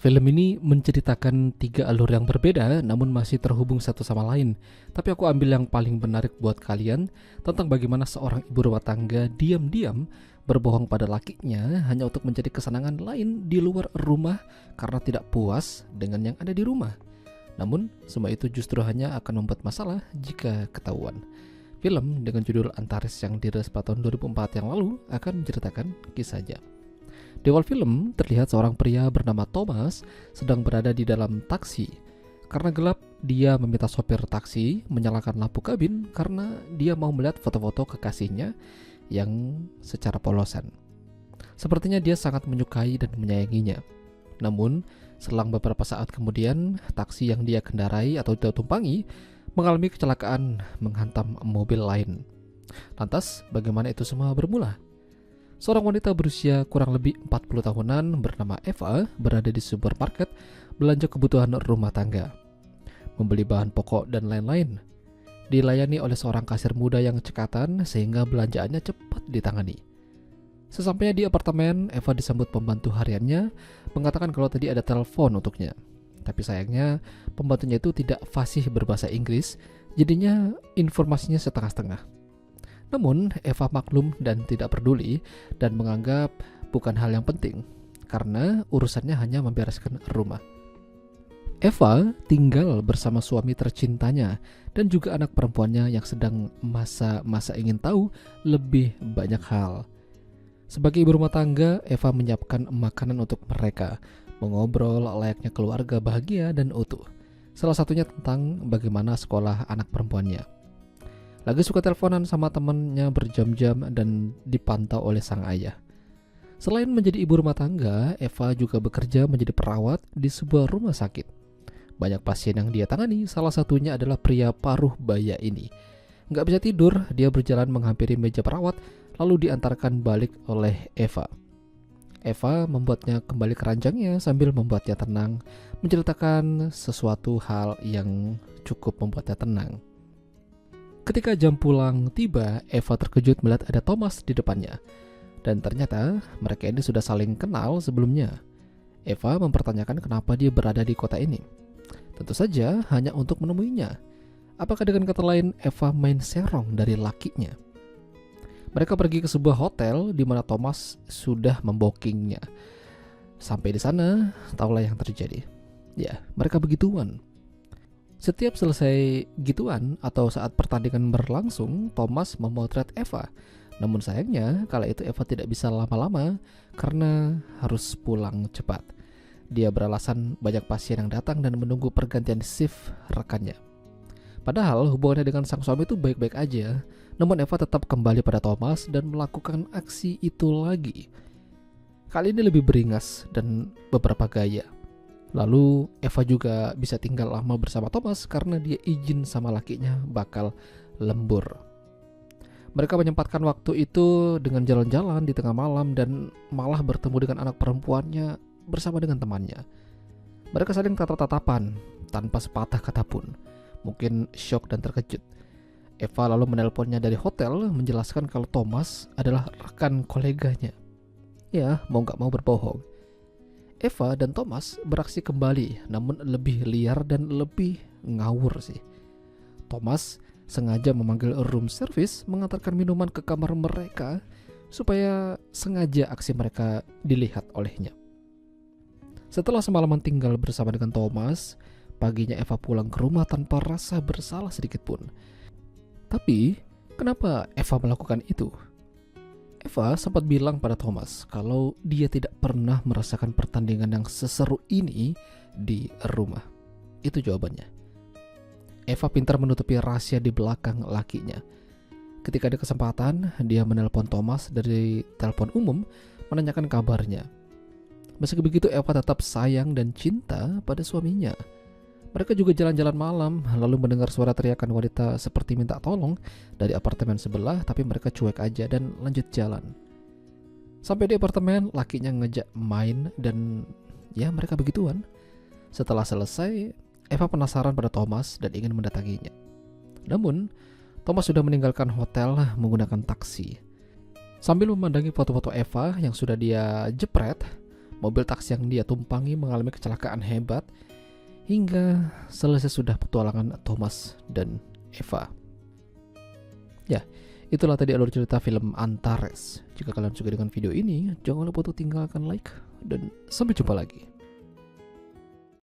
Film ini menceritakan tiga alur yang berbeda namun masih terhubung satu sama lain. Tapi aku ambil yang paling menarik buat kalian tentang bagaimana seorang ibu rumah tangga diam-diam berbohong pada lakinya hanya untuk mencari kesenangan lain di luar rumah karena tidak puas dengan yang ada di rumah. Namun, semua itu justru hanya akan membuat masalah jika ketahuan. Film dengan judul Antares yang dirilis pada tahun 2004 yang lalu akan menceritakan kisahnya. Di awal film, terlihat seorang pria bernama Thomas sedang berada di dalam taksi. Karena gelap, dia meminta sopir taksi menyalakan lampu kabin karena dia mau melihat foto-foto kekasihnya yang secara polosan. Sepertinya dia sangat menyukai dan menyayanginya. Namun, selang beberapa saat kemudian, taksi yang dia kendarai atau dia tumpangi mengalami kecelakaan menghantam mobil lain. Lantas, bagaimana itu semua bermula? Seorang wanita berusia kurang lebih 40 tahunan bernama Eva berada di supermarket belanja kebutuhan rumah tangga, membeli bahan pokok dan lain-lain. Dilayani oleh seorang kasir muda yang cekatan sehingga belanjaannya cepat ditangani. Sesampainya di apartemen, Eva disambut pembantu hariannya mengatakan kalau tadi ada telepon untuknya. Tapi sayangnya pembantunya itu tidak fasih berbahasa Inggris, jadinya informasinya setengah-setengah. Namun Eva maklum dan tidak peduli dan menganggap bukan hal yang penting karena urusannya hanya membereskan rumah. Eva tinggal bersama suami tercintanya dan juga anak perempuannya yang sedang masa-masa ingin tahu lebih banyak hal. Sebagai ibu rumah tangga, Eva menyiapkan makanan untuk mereka, mengobrol layaknya keluarga bahagia dan utuh. Salah satunya tentang bagaimana sekolah anak perempuannya. Lagi suka teleponan sama temannya berjam-jam dan dipantau oleh sang ayah. Selain menjadi ibu rumah tangga, Eva juga bekerja menjadi perawat di sebuah rumah sakit. Banyak pasien yang dia tangani, salah satunya adalah pria paruh baya ini. Nggak bisa tidur, dia berjalan menghampiri meja perawat, lalu diantarkan balik oleh Eva. Eva membuatnya kembali ke ranjangnya sambil membuatnya tenang, menceritakan sesuatu hal yang cukup membuatnya tenang. Ketika jam pulang tiba, Eva terkejut melihat ada Thomas di depannya. Dan ternyata mereka ini sudah saling kenal sebelumnya. Eva mempertanyakan kenapa dia berada di kota ini. Tentu saja hanya untuk menemuinya. Apakah dengan kata lain Eva main serong dari lakinya? Mereka pergi ke sebuah hotel di mana Thomas sudah membokingnya. Sampai di sana, tahulah yang terjadi. Ya, mereka begituan. Setiap selesai gituan atau saat pertandingan berlangsung, Thomas memotret Eva. Namun sayangnya, kala itu Eva tidak bisa lama-lama karena harus pulang cepat. Dia beralasan banyak pasien yang datang dan menunggu pergantian shift rekannya. Padahal hubungannya dengan sang suami itu baik-baik aja. Namun Eva tetap kembali pada Thomas dan melakukan aksi itu lagi. Kali ini lebih beringas dan beberapa gaya. Lalu Eva juga bisa tinggal lama bersama Thomas karena dia izin sama lakinya bakal lembur. Mereka menyempatkan waktu itu dengan jalan-jalan di tengah malam dan malah bertemu dengan anak perempuannya bersama dengan temannya. Mereka saling tatap-tatapan tanpa sepatah kata pun. Mungkin syok dan terkejut. Eva lalu menelponnya dari hotel menjelaskan kalau Thomas adalah rekan koleganya. Ya, mau gak mau berbohong. Eva dan Thomas beraksi kembali, namun lebih liar dan lebih ngawur sih. Thomas sengaja memanggil room service mengantarkan minuman ke kamar mereka supaya sengaja aksi mereka dilihat olehnya. Setelah semalaman tinggal bersama dengan Thomas, paginya Eva pulang ke rumah tanpa rasa bersalah sedikit pun. Tapi, kenapa Eva melakukan itu? Eva sempat bilang pada Thomas kalau dia tidak pernah merasakan pertandingan yang seseru ini di rumah. Itu jawabannya. Eva pintar menutupi rahasia di belakang lakinya. Ketika ada kesempatan, dia menelpon Thomas dari telepon umum menanyakan kabarnya. Meski begitu, Eva tetap sayang dan cinta pada suaminya. Mereka juga jalan-jalan malam, lalu mendengar suara teriakan wanita seperti minta tolong dari apartemen sebelah, tapi mereka cuek aja dan lanjut jalan. Sampai di apartemen, lakinya ngejak main dan ya mereka begituan. Setelah selesai, Eva penasaran pada Thomas dan ingin mendatanginya. Namun, Thomas sudah meninggalkan hotel menggunakan taksi. Sambil memandangi foto-foto Eva yang sudah dia jepret, mobil taksi yang dia tumpangi mengalami kecelakaan hebat, hingga selesai sudah petualangan Thomas dan Eva. Ya, itulah tadi alur cerita film Antares. Jika kalian suka dengan video ini, jangan lupa untuk tinggalkan like, dan sampai jumpa lagi.